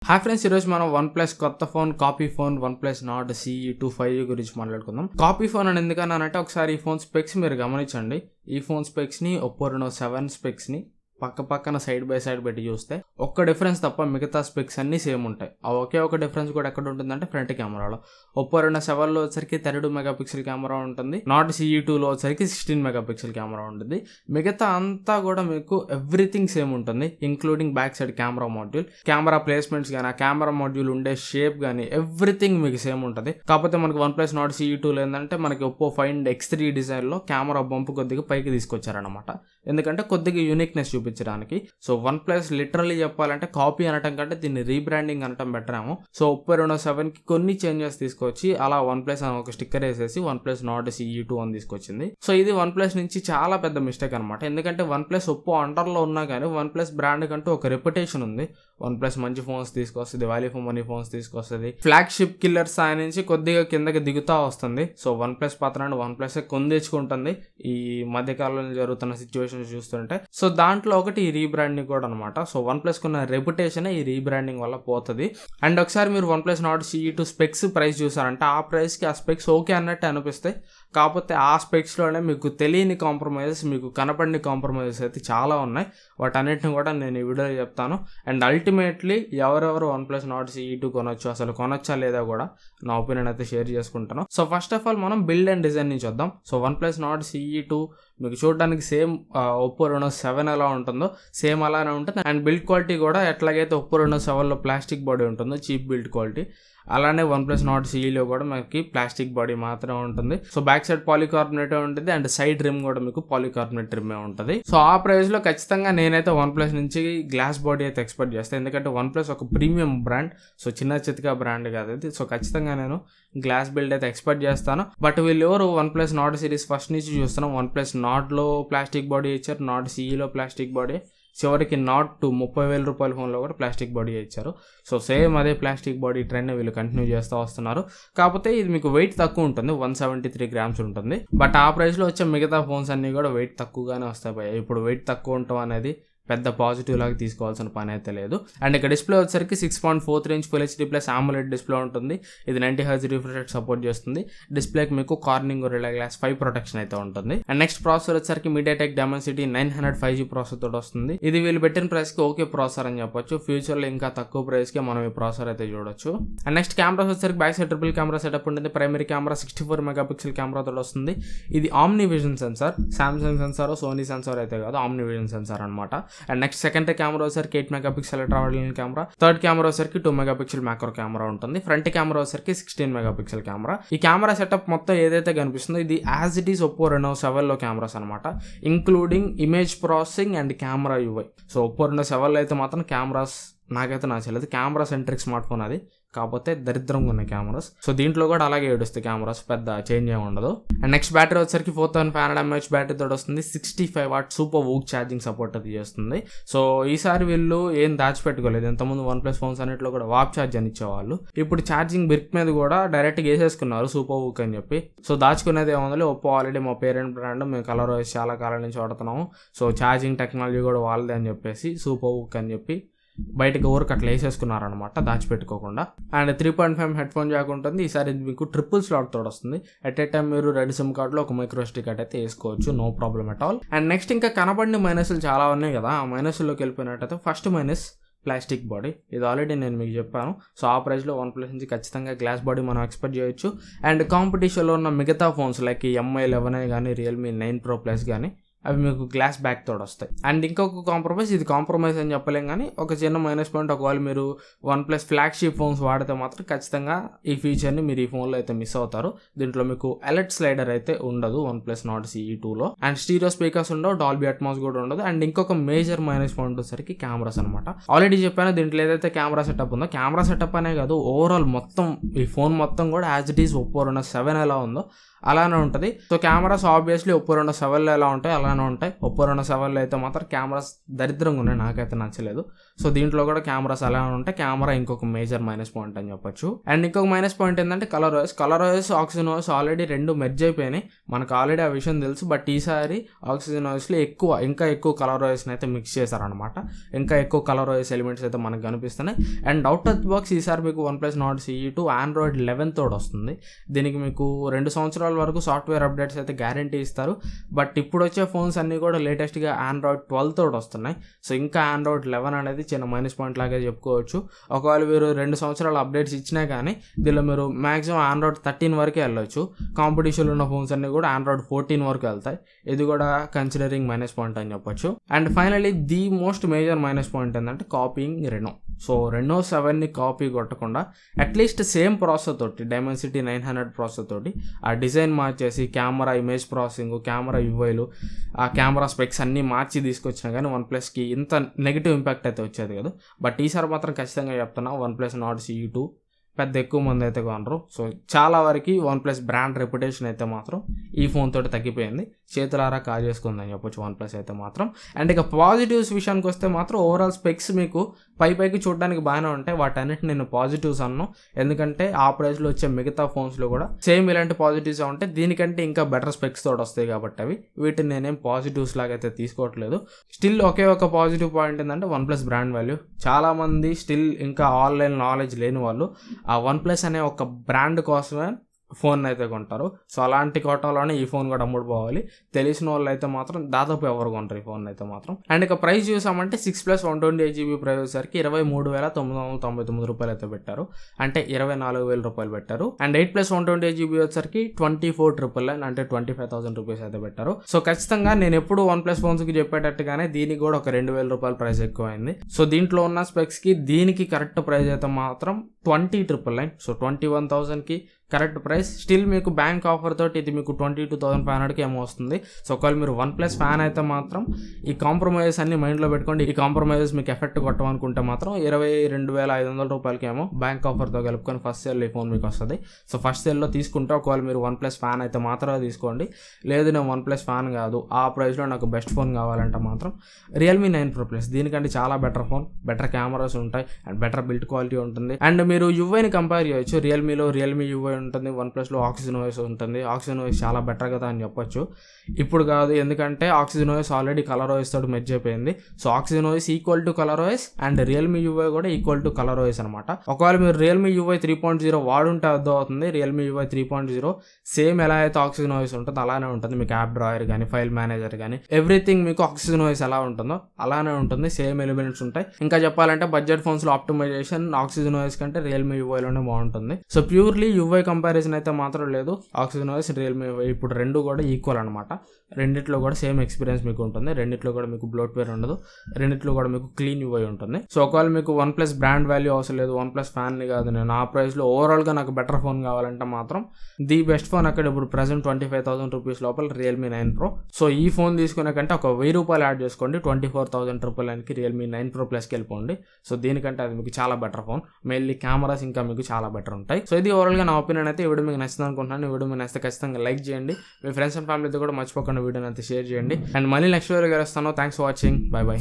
Hi friends, ఈరోజు మనం one plus కొత్త phone copy phone OnePlus Nord CE2 5G గురించి మాట్లాడుకుందాం. కాపీ ఫోన్ అని ఎందుకన్నానంటే ఒకసారి ఈ ఫోన్ స్పెక్స్ మీరు గమనించండి. ఈ ఫోన్ స్పెక్స్ ని Oppo Reno 7 స్పెక్స్ ని పక్కన సైడ్ బై సైడ్ పెట్టి చూస్తే ఒక్క డిఫరెన్స్ తప్ప మిగతా స్పెక్స్ అన్ని సేమ్ ఉంటాయి. ఆ ఒకే ఒక డిఫరెన్స్ కూడా ఎక్కడ ఉంటుందంటే ఫ్రంట్ కెమెరాలో. Oppo Reno 7 లో వచ్చరికి 32 మెగాపిక్సెల్ కెమెరా ఉంటుంది. Nord CE2 లో వచ్చరికి 16 మెగాపిక్సెల్ కెమెరా ఉంటుంది. మిగతా అంతా కూడా మీకు ఎవ్రీథింగ్ సేమ్ ఉంటుంది, including back side camera module, camera placements కానీ, ఆ కెమెరా మాడ్యూల్ ఉండే షేప్ కానీ ఎవ్రీథింగ్ మీకు సేమ్ ఉంటుంది. కాకపోతే మనకి OnePlus Nord CE2 లో ఏంటంటే మనకి Oppo Find X3 డిజైన్ లో కెమెరా బంప్ కొద్దిగా పైకి తీసుకొచ్చారనమాట. ఎందుకంటే కొద్దిగా యూనిక్నెస్ చూపించడానికి. సో OnePlus లిటరల్లీ చెప్పాలంటే కాపీ అనటం కంటే దీన్ని రీబ్రాండింగ్ అనటం బెటర్ ఏమో. సో Oppo Reno 7 కి కొన్ని చేంజెస్ తీసుకొచ్చి అలా OnePlus అని ఒక స్టిక్కర్ వేసేసి OnePlus Nord CE2 అని తీసుకొచ్చింది. సో ఇది OnePlus నుంచి చాలా పెద్ద మిస్టేక్ అనమాట. ఎందుకంటే OnePlus Oppo అండర్ లో ఉన్నా కానీ OnePlus బ్రాండ్ కంటూ ఒక రెప్యుటేషన్ ఉంది. OnePlus మంచి ఫోన్స్ తీసుకొస్తుంది, వాల్యూ ఫర్ మనీ ఫోన్స్ తీసుకొస్తుంది, ఫ్లాగ్షిప్ కిల్లర్ స్థాయి నుంచి కొద్దిగా కిందకి దిగుతా వస్తుంది. సో OnePlus పాత్రను OnePlus కొందేచుకుంటుంది ఈ మధ్యకాలంలో జరుగుతున్న సిచ్యువేషన్స్ చూస్తుంటే. సో దాంట్లో ఒకటి ఈ రీబ్రాండింగ్ కూడా అనమాట. సో OnePlus కున్న రెప్యుటేషన్ ఈ రీబ్రాండింగ్ వల్ల పోతుంది. అండ్ ఒకసారి మీరు OnePlus Nord CE2 specs price చూసారంటే ఆ ప్రైస్ కి ఆ స్పెక్స్ ఓకే అన్నట్టు అనిపిస్తాయి. కాకపోతే ఆ స్పెక్స్ లోనే మీకు తెలియని కాంప్రమైజెస్, మీకు కనపడిన కాంప్రమైజెస్ అయితే చాలా ఉన్నాయి. వాటన్నిటిని కూడా నేను ఈ వీడియోలో చెప్తాను. అండ్ అల్టిమేట్లీ ఎవరెవరు OnePlus Nord CE2 కొనొచ్చు, అసలు కొనొచ్చా లేదా కూడా నా ఒపీనియన్ అయితే షేర్ చేసుకుంటాను. సో ఫస్ట్ ఆఫ్ ఆల్ మనం బిల్డ్ అండ్ డిజైన్ నుంచి వద్దాం. సో OnePlus Nord CE2 మీకు చూడడానికి సేమ్ Oppo Reno 7 ఎలా ఉంటుందో సేమ్ అలానే ఉంటుంది. అండ్ బిల్డ్ క్వాలిటీ కూడా ఎట్లాగైతే Oppo Reno 7 లో ప్లాస్టిక్ బాడీ ఉంటుందో చీప్ బిల్డ్ క్వాలిటీ, అలానే OnePlus Nord CE లో కూడా మనకి ప్లాస్టిక్ బాడీ మాత్రమే ఉంటుంది. సో బ్యాక్ సైడ్ పాలికార్బోనేట్ ఉంటుంది అండ్ సైడ్ రిమ్ కూడా మీకు పాలికార్బోనేట్ రిమ్ ఉంటుంది. సో ఆ ప్రైస్ లో ఖచ్చితంగా నేనైతే OnePlus నుంచి గ్లాస్ బాడీ అయితే ఎక్స్పెక్ట్ చేస్తాను. ఎందుకంటే OnePlus ఒక ప్రీమియం బ్రాండ్, సో చిన్న చితక బ్రాండ్ కాదు ఇది. సో ఖచ్చితంగా నేను గ్లాస్ బిల్డ్ అయితే ఎక్స్పెక్ట్ చేస్తాను. బట్ వీళ్ళు ఎవరు OnePlus Nord సిరీస్ ఫస్ట్ నుంచి చూస్తున్నాం. OnePlus Nord లో ప్లాస్టిక్ బాడీ ఇచ్చారు, Nord CE లో ప్లాస్టిక్ బాడీ, చివరికి Nord 2 30,000 రూపాయల ఫోన్లో కూడా ప్లాస్టిక్ బాడీ ఇచ్చారు. సో సేమ్ అదే ప్లాస్టిక్ బాడీ ట్రెండ్ వీళ్ళు కంటిన్యూ చేస్తూ వస్తున్నారు. కాకపోతే ఇది మీకు వెయిట్ తక్కువ ఉంటుంది, 173 గ్రామ్స్ ఉంటుంది. బట్ ఆ ప్రైస్లో వచ్చే మిగతా ఫోన్స్ అన్నీ కూడా వెయిట్ తక్కువగానే వస్తాయి. ఇప్పుడు వెయిట్ తక్కువ ఉండటం అనేది పెద్ద పాజిటివ్ లాగా తీసుకోవాల్సిన పని అయితే లేదు. అండ్ ఇక్కడ డిస్ప్లే వచ్చేసరికి 6.43 inch full HD plus AMOLED display ఉంటుంది. ఇది 90 Hz రిఫ్రెష్ రేట్ సపోర్ట్ చేస్తుంది. డిస్ప్లేకి మీకు కార్నింగ్ గొరిల్లా గ్లాస్ 5 ప్రొటెక్షన్ అయితే ఉంటుంది. అండ్ నెక్స్ట్ ప్రాసెసర్ వచ్చేసరికి MediaTek Dimensity 900 5G ప్రాసెసర్ తోటి వస్తుంది. ఇది వీళ్ళు పెట్టిన ప్రైస్ కి ఓకే ప్రాసెసర్ అని చెప్పొచ్చు. ఫ్యూచర్ లో ఇంకా తక్కువ ప్రైస్ కి మనం ఈ ప్రాసెసర్ అయితే చూడొచ్చు. అండ్ నెక్స్ట్ కెమెరాస్ వచ్చేసరికి back side triple camera setup ఉంటుంది. ప్రైమరీ కెమెరా 64 మెగాపిక్సెల్ కెమెరా తోటి వస్తుంది. ఇది OmniVision sensor, Samsung sensor, Sony sensor అయితే కాదు, ఆమ్ని విజన్ సెన్సార్ అనమాట. అండ్ నెక్స్ట్ సెకండరీ కెమెరా వచ్చేసరికి 8 megapixel travelling camera, third camera వచ్చేసరికి 2 మెగాపిక్సెల్ మ్యాక్రో కెమెరా ఉంటుంది. ఫ్రంట్ కెమెరా వచ్చేసరికి 16 మెగాపిక్సెల్ కెమెరా. ఈ కెమెరా సెటప్ మొత్తం ఏదైతే కనిపిస్తుందో ఇది as it is Oppo Reno 7 లో కెమెరాస్ అనమాట, including image processing and camera UI. So Oppo Reno 7 లో అయితే మాత్రం కెమెరాస్ నాకైతే నచ్చలేదు. కెమెరా సెంట్రిక్ స్మార్ట్ ఫోన్ అది, కాకపోతే దరిద్రంగా ఉన్నాయి కెమెరాస్. సో దీంట్లో కూడా అలాగే ఏడుస్తాయి కెమెరాస్, పెద్ద చేంజ్ ఏమి ఉండదు. అండ్ నెక్స్ట్ బ్యాటరీ వచ్చేసరికి 4500 mAh బ్యాటరీ తోటి వస్తుంది. 65 what super VOOC charging support అది చేస్తుంది. సో ఈసారి వీళ్ళు ఏం దాచిపెట్టుకోలేదు. ఇంతకుముందు OnePlus ఫోన్స్ అన్నింటిలో కూడా వాప్ ఛార్జ్ అని ఇచ్చేవాళ్ళు. ఇప్పుడు ఛార్జింగ్ బ్రిక్ మీద కూడా డైరెక్ట్గా వేసేసుకున్నారు సూపర్ వూక్ అని చెప్పి. సో దాచుకునేది ఏముంది, Oppo ఆల్రెడీ మా పేరెంట్ బ్రాండ్, మేము కలర్ వైస్ చాలా కాలం నుంచి వాడుతున్నాము. సో ఛార్జింగ్ టెక్నాలజీ కూడా వాళ్ళదే అని చెప్పేసి సూపర్ వూక్ అని చెప్పి బయటకు ఊరికి అట్లా వేసేసుకున్నారనమాట దాచిపెట్టుకోకుండా. అండ్ 3.5 హెడ్ ఫోన్ జాక్ ఉంటుంది. ఈసారి మీకు ట్రిపుల్ స్లాట్ తోడు వస్తుంది. ఎట్ ఏ టైం మీరు రెడ్ సిమ్ కార్డ్ లో ఒక మైక్రో SD కార్డ్ అయితే వేసుకోవచ్చు, no problem at all. And next ఇంకా కనబడిన మైనస్లు చాలా ఉన్నాయి కదా, ఆ మైనస్లోకి వెళ్ళిపోయినట్టయితే ఫస్ట్ మైనస్ ప్లాస్టిక్ బాడీ. ఇది ఆల్రెడీ నేను మీకు చెప్పాను. సో ఆ ప్రైస్లో OnePlus నుంచి ఖచ్చితంగా గ్లాస్ బాడీ మనం ఎక్స్పెక్ట్ చేయొచ్చు. అండ్ కాంపిటీషన్లో ఉన్న మిగతా ఫోన్స్ లైక్ MI 11 కానీ, Realme 9 Pro Plus కానీ అవి మీకు గ్లాస్ బ్యాక్ తోడు వస్తాయి. అండ్ ఇంకొక కాంప్రమైజ్, ఇది కాంప్రమైజ్ అని చెప్పలేం కానీ ఒక చిన్న మైనస్ పాయింట్, ఒకవేళ మీరు OnePlus ఫ్లాగ్షిప్ ఫోన్స్ వాడితే మాత్రం ఖచ్చితంగా ఈ ఫీచర్ని మీరు ఈ ఫోన్లో అయితే మిస్ అవుతారు. దీంట్లో మీకు అలర్ట్ స్లైడర్ అయితే ఉండదు OnePlus Nord CE2 లో. అండ్ స్టీరియో స్పీకర్స్ ఉండవు, డాల్బీ అట్మాస్ కూడా ఉండదు. అండ్ ఇంకొక మేజర్ మైనస్ పాయింట్ వచ్చేసరికి కెమెరాస్ అనమాట. ఆల్రెడీ చెప్పాను దీంట్లో ఏదైతే కెమెరా సెటప్ ఉందో, కెమెరా సెటప్ అనే కాదు ఓవరాల్ మొత్తం ఈ ఫోన్ మొత్తం కూడా as it is Oppo Reno 7 ఎలా ఉందో అలానే ఉంటుంది. So cameras obviously Oppo Reno 7 లో ఎలా ఉంటాయి అలానే బాగానే ఉంటాయి. ఒప్పో రెనో 7లో అయితే మాత్రం కెమెరాస్ దరిద్రంగా ఉన్నాయి, నాకైతే నచ్చలేదు. సో దీంట్లో కూడా కెమెరాస్ అలా ఉంటాయి. కెమెరా ఇంకొక మేజర్ మైనస్ పాయింట్ అని చెప్పొచ్చు. అండ్ ఇంకొక మైనస్ పాయింట్ ఏంటంటే colour OS oxygen OS already రెండు మెర్జ్ అయిపోయినాయి, మనకు ఆల్రెడీ ఆ విషయం తెలుసు. బట్ ఈసారి ఆక్సిజన్ ఓఎస్లో ఇంకా ఎక్కువ కలర్ ఓఎస్ని అయితే మిక్స్ చేశారనమాట. ఇంకా ఎక్కువ కలర్ ఓఎస్ ఎలిమెంట్స్ అయితే మనకు కనిపిస్తున్నాయి. And out of the box ఈసారి మీకు OnePlus Nord CE2 ఆండ్రాయిడ్ 11 తోడు వస్తుంది. దీనికి మీకు 2 సంవత్సరాల వరకు సాఫ్ట్వేర్ అప్డేట్స్ అయితే గ్యారంటీ ఇస్తారు. బట్ ఇప్పుడు వచ్చే ఫోన్స్ అన్నీ కూడా లేటెస్ట్గా ఆండ్రాయిడ్ 12 తోడు వస్తున్నాయి. సో ఇంకా ఆండ్రాయిడ్ 11 అనేది చిన్న మైనస్ పాయింట్ లాగే చెప్పుకోవచ్చు. ఒకవేళ మీరు 2 సంవత్సరాల అప్డేట్స్ ఇచ్చినా కానీ దీనిలో మీరు మ్యాక్సిమం ఆండ్రాయిడ్ 13 వరకే వెళ్ళొచ్చు. కాంపిటీషన్లో ఉన్న ఫోన్స్ అన్నీ కూడా ఆండ్రాయిడ్ 14 వరకు వెళ్తాయి. ఇది కూడా కన్సిడరింగ్ మైనస్ పాయింట్ అని చెప్పొచ్చు. And finally the most major minus point ఏంటంటే కాపీయింగ్ రెనో. సో రెనో 7ని కాపీ కొట్టకుండా అట్లీస్ట్ సేమ్ ప్రాసెసర్ తోటి డైమెన్సిటీ 900 ప్రాసెసర్ తోటి ఆ డిజైన్ మార్చేసి కెమెరా ఇమేజ్ ప్రాసెసింగ్, కెమెరా యూఐలు, ఆ కెమెరా స్పెక్స్ అన్నీ మార్చి తీసుకొచ్చినా కానీ OnePlusకి ఇంత నెగిటివ్ ఇంపాక్ట్ అయితే వచ్చేది కదా. బట్ ఈసారి మాత్రం ఖచ్చితంగా చెప్తున్నా OnePlus Nord CE2 పెద్ద ఎక్కువ మంది అయితే కొనరు. సో చాలా వరకు OnePlus బ్రాండ్ రెప్యుటేషన్ అయితే మాత్రం ఈ ఫోన్ తోటి తగ్గిపోయింది, చేతులారా కాజేసుకుందని చెప్పొచ్చు OnePlus అయితే మాత్రం. అండ్ ఇక పాజిటివ్స్ విషయానికి వస్తే మాత్రం ఓవరాల్ స్పెక్స్ మీకు పైకి చూడడానికి బాగానే ఉంటాయి. వాటన్నిటి నేను పాజిటివ్స్ అన్నాను, ఎందుకంటే ఆ ప్రైస్లో వచ్చే మిగతా ఫోన్స్లో కూడా సేమ్ ఇలాంటి పాజిటివ్స్ ఉంటాయి. దీనికంటే ఇంకా బెటర్ స్పెక్స్ తోటి వస్తాయి కాబట్టి వీటిని నేనేం పాజిటివ్స్ లాగా అయితే తీసుకోవట్లేదు. స్టిల్ ఒకే ఒక పాజిటివ్ పాయింట్ ఏంటంటే OnePlus బ్రాండ్ వాల్యూ. చాలామంది స్టిల్ ఇంకా ఆన్లైన్ నాలెడ్జ్ లేని వాళ్ళు ఆ OnePlus అనే ఒక బ్రాండ్ కోసమే ఫోన్ అయితే కొంటారు. సో అలాంటి కోటలోనే ఈ ఫోన్ కూడా అమ్ముడుపోవాలి. తెలిసిన వాళ్ళు అయితే మాత్రం దాదాపు ఎవరు కొంటారు ఈ ఫోన్ అయితే మాత్రం. అండ్ ఇక ప్రైస్ చూసామంటే 6+ 128GB ప్రైస్ వచ్చేసరికి 23,999 రూపాయలు అయితే పెట్టారు, అంటే 24,000 రూపాయలు పెట్టారు. అండ్ 8+ 128GB వచ్చేసరికి 24,999 అంటే 25,000 రూపీస్ అయితే పెట్టారు. సో ఖచ్చితంగా నేను ఎప్పుడు OnePlus ఫోన్స్కి చెప్పేటట్టుగానే దీనికి కూడా ఒక 2,000 రూపాయల ప్రైస్ ఎక్కువైంది. సో దీంట్లో ఉన్న స్పెక్స్కి దీనికి కరెక్ట్ ప్రైస్ అయితే మాత్రం 20,999. సో 21,000కి కరెక్ట్ ప్రైస్. స్టిల్ మీకు బ్యాంక్ ఆఫర్ తోటి ఇది మీకు 22,500కి ఏమో వస్తుంది. సో ఒకవేళ మీరు OnePlus ఫ్యాన్ అయితే మాత్రం ఈ కాంప్రమైజెస్ అన్ని మైండ్లో పెట్టుకోండి. ఈ కాంప్రమైజెస్ మీకు ఎఫెక్ట్ కొట్టమనుకుంటే మాత్రం 22,500 రూపాయలకి ఏమో బ్యాంక్ ఆఫర్తో కలుపుకొని ఫస్ట్ సేల్ ఈ ఫోన్ మీకు వస్తుంది. సో ఫస్ట్ సేల్లో తీసుకుంటే ఒకవేళ మీరు OnePlus ఫ్యాన్ అయితే మాత్రమే తీసుకోండి. లేదు నేను OnePlus ఫ్యాన్ కాదు, ఆ ప్రైస్లో నాకు బెస్ట్ ఫోన్ కావాలంటే మాత్రం Realme 9 Pro Plus. దీనికంటే చాలా బెటర్ ఫోన్, బెటర్ కెమెరాస్ ఉంటాయి అండ్ బెటర్ బిల్డ్ క్వాలిటీ ఉంటుంది. అండ్ మీరు యూఐని కంపేర్ చేయొచ్చు. రియల్మీలో రియల్మీ యూఐ ఉంటుంది, OnePlusలో ఆక్సిజన్ ఓఎస్ ఉంటుంది. ఆక్సిజన్ ఓఎస్ చాలా బెటర్ కదా అని చెప్పొచ్చు. ఇప్పుడు కాదు, ఎందుకంటే oxygen OS already colour OS తోటి మెర్జ్ అయిపోయింది. So oxygen OS equal to colour OS and Realme UI కూడా ఈక్వల్ టు కలర్ ఓఎస్ అనమాట. ఒకవేళ మీరు రియల్మీ యూఐ 3.0 వాడుంటే అర్థం అవుతుంది. రియల్మీ యూఐ 3.0 సేమ్ ఎలా అయితే ఆక్సిజన్ ఓఎస్ ఉంటుందో అలానే ఉంటుంది. మీకు యాప్ డ్రాయర్ కానీ, ఫైల్ మేనేజర్ కానీ, ఎవ్రీథింగ్ మీకు ఆక్సిజన్ ఓఎస్ ఎలా ఉంటుందో అలానే ఉంటుంది. సేమ్ ఎలిమెంట్స్ ఉంటాయి. ఇంకా చెప్పాలంటే బడ్జెట్ ఫోన్స్లో ఆప్టిమైజేషన్ ఆక్సిజన్ ఓఎస్ కంటే రియల్మీ యూఐలోనే బాగుంటుంది. సో ప్యూర్లీ యూఐ కంపారిజన్ అయితే మాత్రం లేదు. ఆక్సిజన్ ఓఎస్, రియల్మీ యూఐ ఇప్పుడు రెండు కూడా ఈక్వల్ అనమాట. రెండిట్లో కూడా సేమ్ ఎక్స్పీరియన్స్ మీకు ఉంటుంది. రెండిట్లో కూడా మీకు బ్లోట్వేర్ ఉండదు. రెండిట్లో కూడా మీకు క్లీన్ యూఐ ఉంటుంది. సో ఒకవేళ మీకు OnePlus బ్రాండ్ వాల్యూ అవసరం లేదు, OnePlus ఫ్యాన్ని కాదు నేను, ఆ ప్రైస్లో ఓవరాల్గా నాకు బెటర్ ఫోన్ కావాలంటే మాత్రం ది బెస్ట్ ఫోన్ అక్కడ ఇప్పుడు ప్రెసెంట్ 25,000 రూపీస్ లోపల Realme 9 Pro. సో ఈ ఫోన్ తీసుకునే కంటే ఒక 1,000 రూపాయలు యాడ్ చేసుకోండి, 24,000 రూపాయలకి Realme 9 Pro Plusకి వెళ్ళిపోండి. సో దీనికంటే అది మీకు చాలా బెటర్ ఫోన్. మెయిన్లీ కెమెరాస్ ఇంకా మీకు చాలా బెటర్ ఉంటాయి. సో ఇది ఓవరాల్గా నా ఒపీనియన్ అయితే. ఈ వీడియో మీకు నచ్చింది అనుకుంటున్నాను. ఈ వీడియో మీకు నచ్చితే ఖచ్చితంగా లైక్ చేయండి. మీ ఫ్రెండ్స్ అండ్ ఫ్యామిలీతో కూడా మర్చిపోకుండా వీడియోని అయితే షేర్ చేయండి. అండ్ మళ్ళీ నెక్స్ట్ వీడియో కలుస్తాను. Thanks for watching. By by.